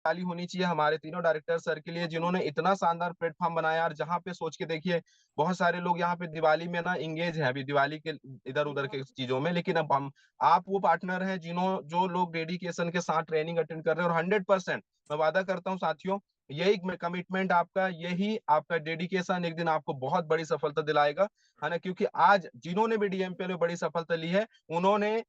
दिवाली होनी चाहिए हमारे तीनों डायरेक्टर सर के लिए, जिन्होंने इतना शानदार प्लेटफॉर्म बनाया। और जहाँ पे सोच के देखिए, बहुत सारे लोग यहाँ पे दिवाली में ना इंगेज है अभी दिवाली के इधर उधर के चीजों में, लेकिन अब हम आप वो पार्टनर हैं जिन्हों जो लोग डेडिकेशन के साथ ट्रेनिंग अटेंड कर रहे हैं। और 100% मैं वादा करता हूँ साथियों, यही कमिटमेंट आपका, यही आपका डेडिकेशन एक दिन आपको बहुत बड़ी सफलता दिलाएगा, है ना। क्योंकि आज जिन्होंने भी डीएमपीएल में बड़ी सफलता ली है, उन्होंने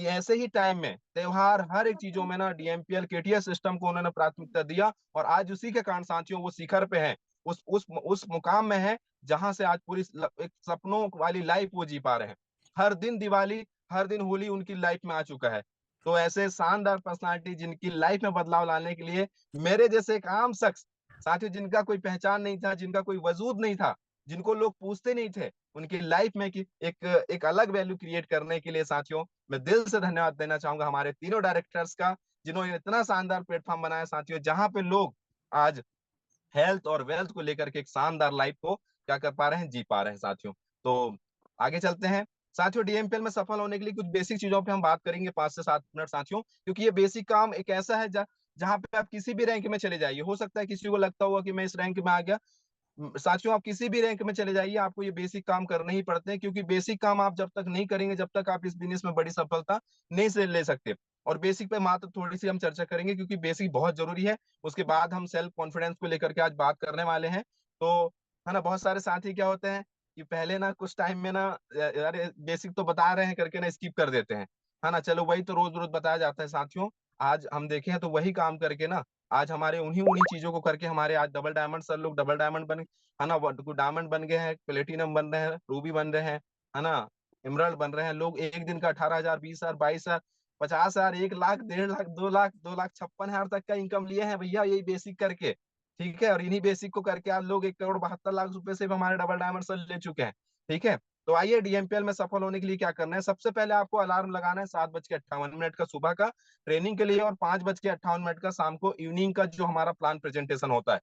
ऐसे ही टाइम में त्योहार हर एक चीजों में ना डीएमपीएल केटीएस सिस्टम को उन्होंने प्राथमिकता दिया। और आज उसी के कारण साथियों वो शिखर पे हैं, उस मुकाम में है जहां से आज पूरी एक सपनों वाली लाइफ वो जी पा रहे हैं। हर दिन दिवाली, हर दिन होली उनकी लाइफ में आ चुका है। तो ऐसे शानदार पर्सनालिटी जिनकी लाइफ में बदलाव लाने के लिए, मेरे जैसे एक आम शख्स, साथियों जिनका कोई पहचान नहीं था, जिनका कोई वजूद नहीं था, जिनको लोग पूछते नहीं थे, उनकी लाइफ में कि एक अलग वैल्यू क्रिएट करने के लिए साथियों, मैं दिल से धन्यवाद देना चाहूंगा हमारे तीनों डायरेक्टर्स का, जिन्होंने इतना शानदार प्लेटफॉर्म बनाया साथियों, जहां पे लोग आज हेल्थ और वेल्थ को लेकर के एक शानदार लाइफ को क्या कर पा रहे हैं, जी पा रहे हैं साथियों। तो आगे चलते हैं साथियों, डीएमपीएल में सफल होने के लिए कुछ बेसिक चीजों पे हम बात करेंगे 5 से 7 मिनट साथियों, क्योंकि ये बेसिक काम एक ऐसा है जहाँ पे आप किसी भी रैंक में चले जाइए। हो सकता है किसी को लगता होगा कि मैं इस रैंक में आ गया, साथियों आप किसी भी रैंक में चले जाइए, आपको ये बेसिक काम करने ही पड़ते हैं, क्योंकि बेसिक काम आप जब तक नहीं करेंगे, जब तक आप इस बिजनेस में बड़ी सफलता नहीं से ले सकते। और बेसिक पे मात्र थोड़ी सी हम चर्चा करेंगे, क्योंकि बेसिक बहुत जरूरी है। उसके बाद हम सेल्फ कॉन्फिडेंस को लेकर के आज बात करने वाले हैं। तो है ना, बहुत सारे साथी क्या होते हैं कि पहले ना कुछ टाइम में ना, अरे बेसिक तो बता रहे हैं करके ना स्किप कर देते हैं, है ना। चलो वही तो रोज रोज बताया जाता है साथियों, आज हम देखें तो वही काम करके ना, आज हमारे उन्हीं उन्हीं चीजों को करके हमारे आज डबल डायमंड सर लोग डबल डायमंड बन, है ना, डायमंड बन गए हैं, प्लेटिनम बन रहे हैं, रूबी बन रहे हैं, है ना, इमराल्ड बन रहे हैं। लोग एक दिन का 18,000, 20,000, 22,000, 50,000, 1 लाख, 1.5 लाख, 2 लाख, 2,56,000 तक का इनकम लिए हैं भैया, यही बेसिक करके। ठीक है, और इन्हीं बेसिक को करके आज लोग 1,72,00,000 रुपए से भी हमारे डबल डायमंड सर ले चुके हैं। ठीक है, तो आइए डीएमपीएल में सफल होने के लिए क्या करना है। सबसे पहले आपको अलार्म लगाना है 7:58 का सुबह का ट्रेनिंग के लिए, और 5:58 का शाम को इवनिंग का जो हमारा प्लान प्रेजेंटेशन होता है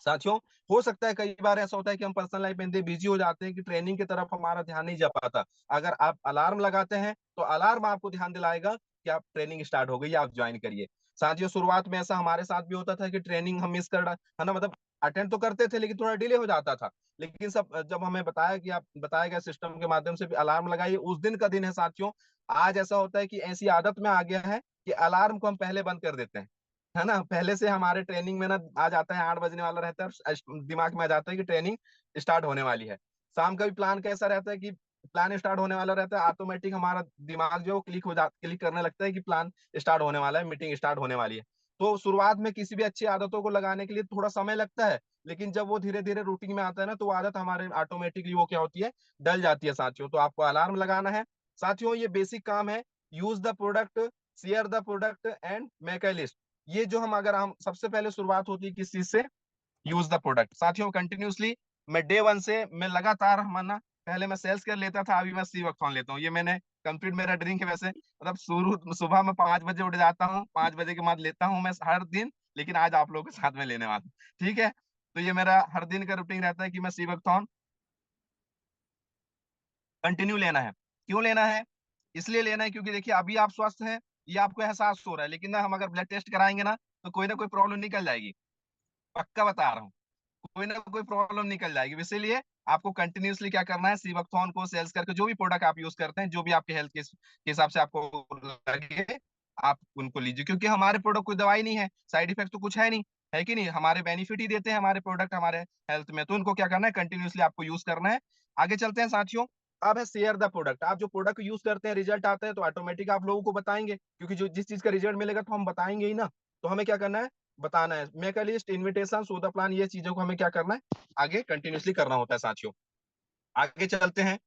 साथियों। हो सकता है कई बार ऐसा होता है कि हम पर्सनल लाइफ में इतने बिजी हो जाते हैं कि ट्रेनिंग की तरफ हमारा ध्यान नहीं जा पाता। अगर आप अलार्म लगाते हैं तो अलार्म आपको ध्यान दिलाएगा कि आप ट्रेनिंग स्टार्ट हो गई, आप ज्वाइन करिए। साथियों शुरुआत में ऐसा हमारे साथ भी होता था कि ट्रेनिंग हम मिस कर, है ना, मतलब अटेंड तो करते थे लेकिन थोड़ा डिले हो जाता था। लेकिन सब जब हमें बताया कि आप बताया गया सिस्टम के माध्यम से भी अलार्म लगाइए, उस दिन का दिन है साथियों। आज ऐसा होता है कि ऐसी आदत में आ गया है कि अलार्म को हम पहले बंद कर देते हैं, है ना। पहले से हमारे ट्रेनिंग में ना आ जाता है, 8 बजने वाला रहता है, दिमाग में आ जाता है कि ट्रेनिंग स्टार्ट होने वाली है। शाम का भी प्लान कैसा रहता है कि प्लान स्टार्ट होने वाला रहता है, ऑटोमेटिक हमारा दिमाग जो क्लिक करने लगता है कि प्लान स्टार्ट होने वाला है, मीटिंग स्टार्ट होने वाली है। तो शुरुआत में किसी भी अच्छी आदतों को लगाने के लिए थोड़ा समय लगता है, लेकिन जब वो धीरे धीरे रूटीन में आता है ना, तो वो आदत हमारे ऑटोमेटिकली वो क्या होती है, डल जाती है साथियों। तो आपको अलार्म लगाना है साथियों, ये बेसिक काम है। Use the product, share the product and make a list. ये जो हम अगर हम सबसे पहले शुरुआत होती है किस चीज से, यूज द प्रोडक्ट साथियों। कंटिन्यूसली मैं डे वन से मैं लगातार माना, पहले मैं सेल्स कर लेता था, अभी मैं सी वक्थॉन लेता हूँ। ये मैंने कंप्लीट मेरा ड्रिंक है वैसे, मतलब शुरू सुबह में 5 बजे उठ जाता हूँ, 5 बजे के बाद लेता हूँ मैं हर दिन, लेकिन आज आप लोगों के साथ में लेने वाला हूँ। ठीक है, तो ये मेरा हर दिन का रूटीन रहता है कि मैं सी वक्थॉन कंटिन्यू लेना है। क्यों लेना है? इसलिए लेना है क्योंकि देखिए अभी आप स्वस्थ हैं, ये आपको एहसास हो रहा है, लेकिन ना हम अगर ब्लड टेस्ट कराएंगे ना कोई प्रॉब्लम निकल जाएगी, पक्का बता रहा हूँ, कोई ना कोई प्रॉब्लम निकल जाएगी। इसीलिए आपको कंटिन्यूअसली क्या करना है, सीवक्थॉन को सेल्स करके जो भी प्रोडक्ट आप यूज करते हैं, जो भी आपके हेल्थ के हिसाब से आपको लगे, आप उनको लीजिए। क्योंकि हमारे प्रोडक्ट कोई दवाई नहीं है, साइड इफेक्ट तो कुछ है नहीं, है कि नहीं, हमारे बेनिफिट ही देते हैं हमारे प्रोडक्ट हमारे हेल्थ में। तो उनको क्या करना है, कंटिन्यूअसली आपको यूज करना है। आगे चलते हैं साथियों। अब है शेयर द प्रोडक्ट। आप जो प्रोडक्ट यूज करते हैं, रिजल्ट आता है तो ऑटोमेटिक आप लोगों को बताएंगे, क्योंकि जो जिस चीज का रिजल्ट मिलेगा तो हम बताएंगे ही ना। तो हमें क्या करना है, बताना है। Make a list, invitation, so the plan, ये चीजों को हमें क्या करना है, आगे कंटिन्यूअसली करना होता है साथियों। आगे चलते हैं।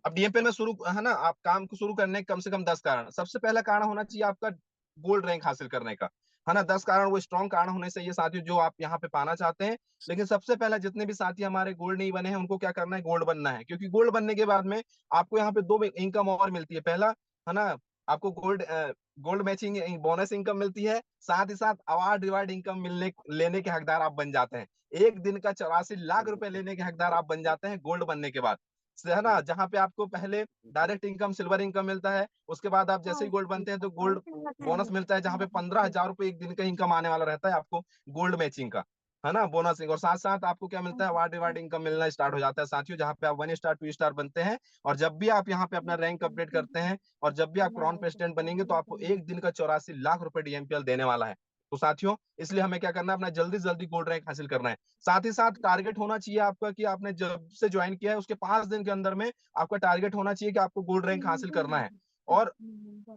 अब डीएमपीएल में शुरू, है ना, आप काम को शुरू करने के कम से कम 10 कारण। सबसे पहला कारण होना चाहिए आपका गोल्ड रैंक हासिल करने का, है ना। 10 कारण वो स्ट्रॉन्ग कारण होने चाहिए साथियों, जो आप यहाँ पे पाना चाहते हैं। लेकिन सबसे पहला, जितने भी साथी हमारे गोल्ड नहीं बने हैं, उनको क्या करना है, गोल्ड बनना है। क्योंकि गोल्ड बनने के बाद में आपको यहाँ पे दो इनकम और मिलती है। पहला, है ना, आपको गोल्ड मैचिंग बोनस इनकम मिलती है, साथ ही साथ अवार्ड रिवार्ड इनकम मिलने लेने के हकदार आप बन जाते हैं। एक दिन का 84 लाख रुपए लेने के हकदार आप बन जाते हैं गोल्ड बनने के बाद। है ना, जहाँ पे आपको पहले डायरेक्ट इनकम सिल्वर इनकम मिलता है, उसके बाद आप जैसे ही गोल्ड बनते हैं तो गोल्ड बोनस मिलता है, जहाँ पे 15,000 रुपए एक दिन का इनकम आने वाला रहता है आपको गोल्ड मैचिंग का, है ना, बोनस। और साथ साथ आपको क्या मिलता है, अवार्ड रिवार्ड इनकम मिलना स्टार्ट हो जाता है साथियों, जहाँ पे आप 1 स्टार 2 स्टार बनते हैं। और जब भी आप यहाँ पे अपना रैंक अपडेट करते हैं और जब भी आप क्राउन प्रेसिडेंट बनेंगे तो आपको एक दिन का 84 लाख रुपए डीएमपीएल देने वाला है। तो साथियों इसलिए हमें क्या करना है, अपना जल्दी से जल्दी गोल्ड रैंक हासिल करना है। साथ ही साथ टारगेट होना चाहिए आपका कि आपने जब से ज्वाइन किया है उसके 5 दिन के अंदर में आपका टारगेट होना चाहिए कि आपको गोल्ड रैंक हासिल करना है। और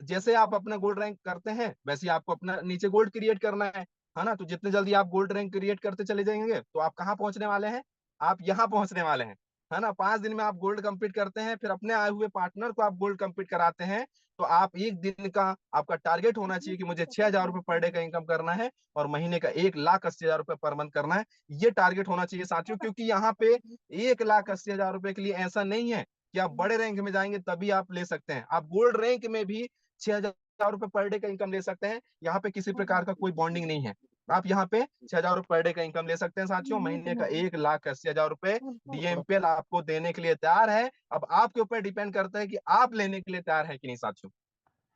जैसे आप अपना गोल्ड रैंक करते हैं वैसे ही आपको अपना नीचे गोल्ड क्रिएट करना है ना। तो जितने जल्दी आप गोल्ड रैंक क्रिएट करते चले जाएंगे तो आप कहाँ पहुंचने वाले हैं, आप यहाँ पहुंचने वाले हैं, है ना। 5 दिन में आप गोल्ड कंप्लीट करते हैं, फिर अपने आए हुए पार्टनर को आप गोल्ड कंप्लीट कराते हैं। तो आप एक दिन का आपका टारगेट होना चाहिए कि मुझे 6,000 रुपए पर डे का इनकम करना है और महीने का 1,80,000 रुपए पर मंथ करना है। ये टारगेट होना चाहिए साथियों, क्योंकि यहाँ पे 1,80,000 रुपए के लिए ऐसा नहीं है कि आप बड़े रैंक में जाएंगे तभी आप ले सकते हैं, आप गोल्ड रैंक में भी 6,000 रुपए पर डे का इनकम ले सकते हैं। यहाँ पे किसी प्रकार का कोई बॉन्डिंग नहीं है, आप यहाँ पे 6,000 रुपए पर डे का इनकम ले सकते हैं साथियों। महीने का 1,80,000 रुपए डीएमपीएल आपको देने के लिए तैयार है। अब आपके ऊपर डिपेंड करता है कि आप लेने के लिए तैयार है कि नहीं साथियों।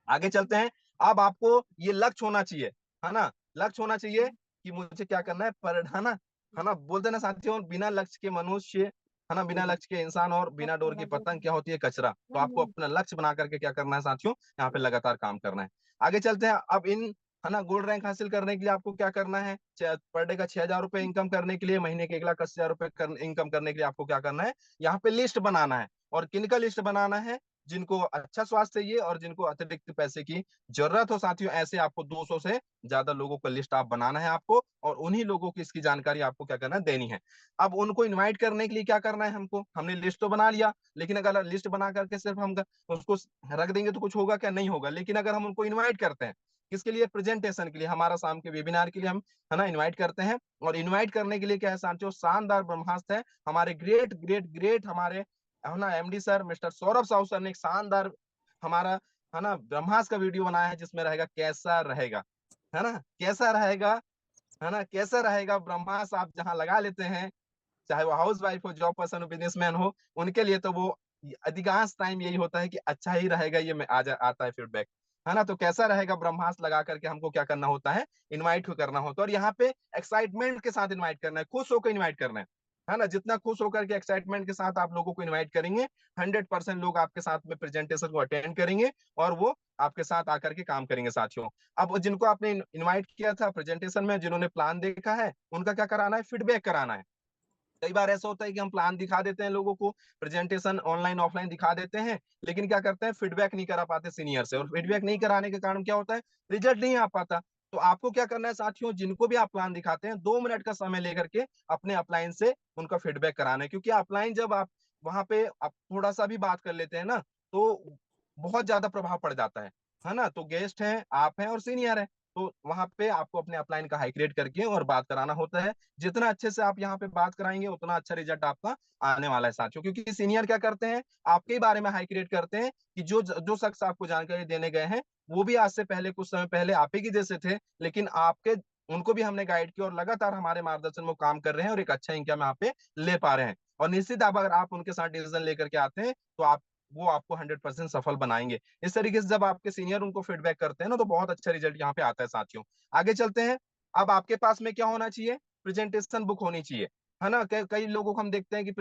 आगे चलते हैं। अब आपको ये लक्ष्य होना चाहिए, है ना, लक्ष्य होना चाहिए कि मुझे क्या करना है, पर है ना, बोलते ना साथियों, बिना लक्ष्य के मनुष्य, है ना, बिना लक्ष्य के इंसान और बिना डोर की पतंग क्या होती है, कचरा। तो आपको अपना लक्ष्य बना करके क्या करना है साथियों, यहाँ पे लगातार काम करना है। आगे चलते हैं। अब इन, है ना, गोल्ड रैंक हासिल करने के लिए आपको क्या करना है, पर डे का 6,000 रुपए इनकम करने के लिए, महीने के 1,80,000 रुपए इनकम करने के लिए आपको क्या करना है, यहाँ पे लिस्ट बनाना है। और किनका लिस्ट बनाना है, जिनको अच्छा स्वास्थ्य चाहिए और जिनको अतिरिक्त पैसे की जरूरत हो साथियों, ऐसे आपको 200 से ज्यादा लोगों का लिस्ट आप बनाना है आपको, और उन्हीं लोगों की इसकी जानकारी आपको क्या करना है, देनी है। अब उनको इनवाइट करने के लिए क्या करना है हमको, हमने लिस्ट तो बना लिया, लेकिन अगर लिस्ट बना करके सिर्फ हम उसको रख देंगे तो कुछ होगा क्या, नहीं होगा। लेकिन अगर हम उनको इन्वाइट करते हैं, किसके लिए, प्रेजेंटेशन के लिए, हमारा शाम के वेबिनार के लिए हम, है ना, इनवाइट करते हैं। और इनवाइट करने के लिए क्या है साथियों, शानदार ब्रह्मास्त्र है, हमारे ग्रेट ग्रेट ग्रेट हमारे, है ना, MD sir mister Saurabh Sahu sir ने एक शानदार हमारा, है ना, ब्रह्मास्त्र का वीडियो बनाया है, जिसमें रहेगा कैसा रहेगा, है ना, कैसा रहेगा, है ना, कैसा रहेगा ब्रह्मास्त्र आप जहां लगा लेते हैं, चाहे वो हाउस वाइफ हो, जॉब पर्सन हो, बिजनेसमैन हो, उनके लिए तो वो अधिकांश टाइम यही होता है कि अच्छा ही रहेगा, ये में आता है फीडबैक, है ना। तो कैसा रहेगा ब्रह्मास्त्र लगा करके हमको क्या करना होता है, इनवाइट करना होता है। और यहाँ पे एक्साइटमेंट के साथ इनवाइट करना है, खुश होकर इनवाइट करना है ना। जितना खुश होकर के एक्साइटमेंट के साथ आप लोगों को इनवाइट करेंगे, 100% लोग आपके साथ में प्रेजेंटेशन को अटेंड करेंगे और वो आपके साथ आकर के काम करेंगे साथियों। अब जिनको आपने इनवाइट किया था प्रेजेंटेशन में, जिन्होंने प्लान देखा है, उनका क्या कराना है, फीडबैक कराना है। कई बार ऐसा होता है कि हम प्लान दिखा देते हैं लोगों को, प्रेजेंटेशन ऑनलाइन ऑफलाइन दिखा देते हैं, लेकिन क्या करते हैं, फीडबैक नहीं करा पाते सीनियर से, और फीडबैक नहीं कराने के कारण क्या होता है, रिजल्ट नहीं आ पाता। तो आपको क्या करना है साथियों, जिनको भी आप प्लान दिखाते हैं, 2 मिनट का समय लेकर के अपने अपलाइन से उनका फीडबैक कराना है। क्योंकि अपलाइन जब आप वहां पे आप थोड़ा सा भी बात कर लेते हैं ना, तो बहुत ज्यादा प्रभाव पड़ जाता है ना। तो गेस्ट हैं, आप हैं और सीनियर है, तो वहां पे आपको अपने अपलाइन का हाईग्रेड करके और बात कराना होता है। जितना अच्छे से आप यहाँ पे बात कराएंगे उतना अच्छा रिजल्ट आपका आने वाला है साथियों। क्योंकि सीनियर क्या करते हैं, आपके ही बारे में हाईग्रेड करते हैं कि जो जो शख्स आपको जानकारी देने गए हैं वो भी आज से पहले कुछ समय पहले आप ही की जैसे थे, लेकिन आपके उनको भी हमने गाइड किया और लगातार हमारे मार्गदर्शन में काम कर रहे हैं और एक अच्छा इनकम यहाँ पे ले पा रहे हैं। और निश्चित आप अगर आप उनके साथ डिसीजन लेकर के आते हैं तो आप वो आपको 100% सफल बनाएंगे। इस तरीके से जब आपके सीनियर उनको फीडबैक करते हैं ना, तो बहुत अच्छा रिजल्ट यहाँ पे आता है साथियों। आगे चलते हैं। अब आपके पास में क्या होना चाहिए, प्रेजेंटेशन बुक होनी चाहिए, है ना। कई लोगों को हम देखते हैं कि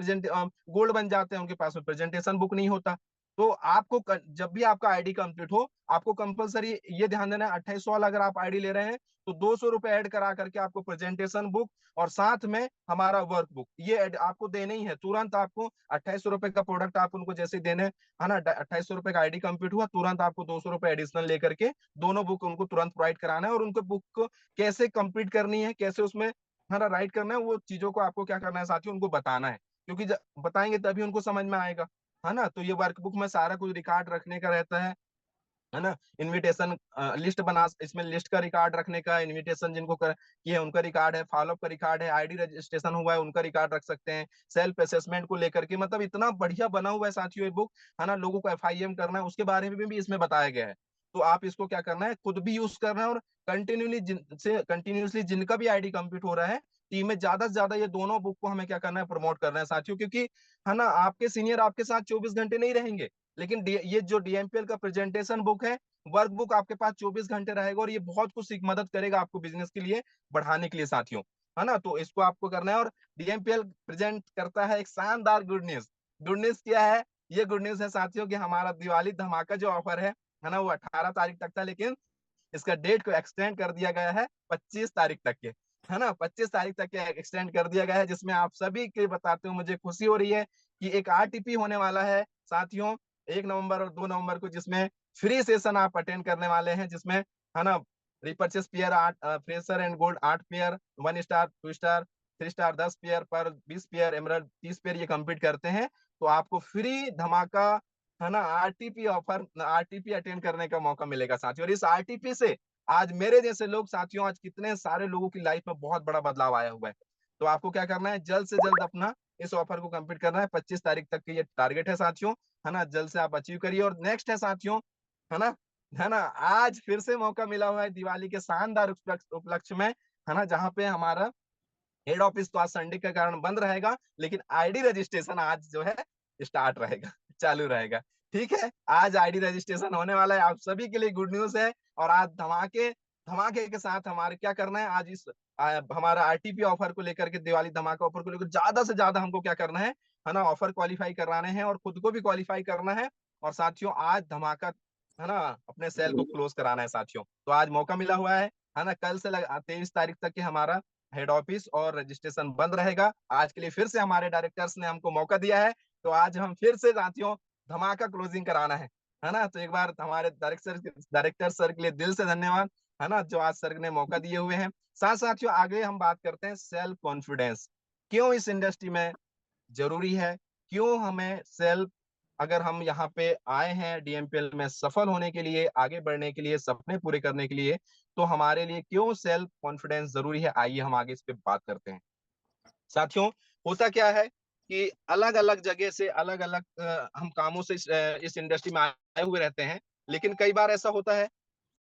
गोल्ड बन जाते हैं, उनके पास में प्रेजेंटेशन बुक नहीं होता। तो आपको जब भी आपका आईडी कंप्लीट हो, आपको कंपलसरी ये ध्यान देना है, 2800 वाला अगर आप आईडी ले रहे हैं तो 200 रुपए ऐड करा करके आपको प्रेजेंटेशन बुक और साथ में हमारा वर्क बुक ये आपको देने ही है तुरंत। आपको 2800 रुपए का प्रोडक्ट आप उनको जैसे देने, है ना, 2800 रुपए का आईडी कंप्लीट हुआ, तुरंत आपको 200 रुपए एडिशनल लेकर के दोनों बुक उनको तुरंत प्रोवाइड कराना है। और उनको बुक को कैसे कंप्लीट करनी है, कैसे उसमें, है ना, राइट करना है, वो चीजों को आपको क्या करना है साथियों, उनको बताना है। क्योंकि बताएंगे तभी उनको समझ में आएगा, है ना। तो ये वर्कबुक में सारा कुछ रिकॉर्ड रखने का रहता है ना। इनविटेशन लिस्ट बना, इसमें लिस्ट का रिकॉर्ड रखने का, इनविटेशन जिनको किए उनका रिकॉर्ड है, फॉलोअप का रिकॉर्ड है, आईडी रजिस्ट्रेशन हुआ है उनका रिकॉर्ड रख सकते हैं, सेल्फ असेसमेंट को लेकर के, मतलब इतना बढ़िया बना हुआ है साथियों ये बुक, है ना। लोगों को एफआईएम करना है उसके बारे में भी इसमें बताया गया है। तो आप इसको क्या करना है, खुद भी यूज करना है और कंटिन्यूसली जिनका भी आईडी कंप्लीट हो रहा है टीम में ज्यादा से ज्यादा ये दोनों बुक को हमें क्या करना है, प्रमोट करना है साथियों, क्योंकि है ना आपके सीनियर आपके साथ 24 घंटे नहीं रहेंगे, लेकिन ये जो डीएमपीएल का प्रेजेंटेशन बुक है, वर्क बुक आपके पास 24 घंटे रहेगा, और ये बहुत कुछ मदद करेगा आपको बिजनेस के लिए बढ़ाने के लिए साथियों, है ना। तो इसको आपको करना है। और डीएमपीएल प्रेजेंट करता है एक शानदार गुड न्यूज। गुड न्यूज क्या है? ये गुड न्यूज है साथियों कि हमारा दिवाली धमाका जो ऑफर है ना, वो 18 तारीख तक था, लेकिन इसका डेट को एक्सटेंड कर दिया गया है 25 तारीख तक के, है ना, 25 तारीख तक के एक्सटेंड कर दिया गया है, जिसमें आप सभी के बताते हुए मुझे खुशी हो रही है कि एक आरटीपी होने वाला है साथियों, 1 नवंबर और 2 नवंबर को, जिसमें फ्री सेशन आप अटेंड करने वाले हैं, जिसमें है ना repurchase pair 8, fresher and gold 8 pair, 1 star 2 star 3 star 10 pair पर 20 पेयर, एमरल्ड 30 पेयर ये कंप्लीट करते हैं, तो आपको फ्री धमाका, है ना, आरटीपी ऑफर, आरटीपी अटेंड करने का मौका मिलेगा साथियों। और इस आरटीपी से आज मेरे जैसे लोग साथियों, आज कितने सारे लोगों की लाइफ में बहुत बड़ा बदलाव आया हुआ है। तो आपको क्या करना है, जल्द से जल्द अपना इस ऑफर को कंप्लीट करना है। 25 तारीख तक की ये टारगेट है साथियों, है ना, जल्द से आप अचीव करिए। और नेक्स्ट है साथियों, है ना, है ना, आज फिर से मौका मिला हुआ है दिवाली के शानदार उपलक्ष्य में, है ना, जहाँ पे हमारा हेड ऑफिस तो आज संडे के कारण बंद रहेगा, लेकिन आईडी रजिस्ट्रेशन आज जो है स्टार्ट रहेगा, चालू रहेगा। ठीक है, आज आईडी रजिस्ट्रेशन होने वाला है, आप सभी के लिए गुड न्यूज है। और आज धमाके धमाके के साथ हमारे क्या करना है, आज इस हमारा आरटीपी ऑफर को लेकर के, दिवाली धमाका ऑफर को लेकर ज्यादा से ज्यादा हमको क्या करना है ना, ऑफर क्वालिफाई कराने हैं और खुद को भी क्वालिफाई करना है। और साथियों आज धमाका, है ना, अपने सेल को क्लोज कराना है साथियों। तो आज मौका मिला हुआ है ना, कल से 23 तारीख तक के हमारा हेड ऑफिस और रजिस्ट्रेशन बंद रहेगा। आज के लिए फिर से हमारे डायरेक्टर्स ने हमको मौका दिया है, तो आज हम फिर से साथियों धमाका क्लोजिंग कराना है ना। तो एक बार हमारे डायरेक्टर सर के लिए दिल से धन्यवाद, है ना, जो आज सर ने मौका दिए हुए हैं। साथ साथियों आगे हम बात करते हैं सेल्फ कॉन्फिडेंस, क्यों इस इंडस्ट्री में जरूरी है, क्यों हमें सेल्फ, अगर हम यहाँ पे आए हैं डीएमपीएल में सफल होने के लिए, आगे बढ़ने के लिए, सपने पूरे करने के लिए, तो हमारे लिए क्यों सेल्फ कॉन्फिडेंस जरूरी है, आइए हम आगे इस पे बात करते हैं साथियों। होता क्या है कि अलग अलग जगह से अलग अलग हम कामों से इस इंडस्ट्री में आए हुए रहते हैं, लेकिन कई बार ऐसा होता है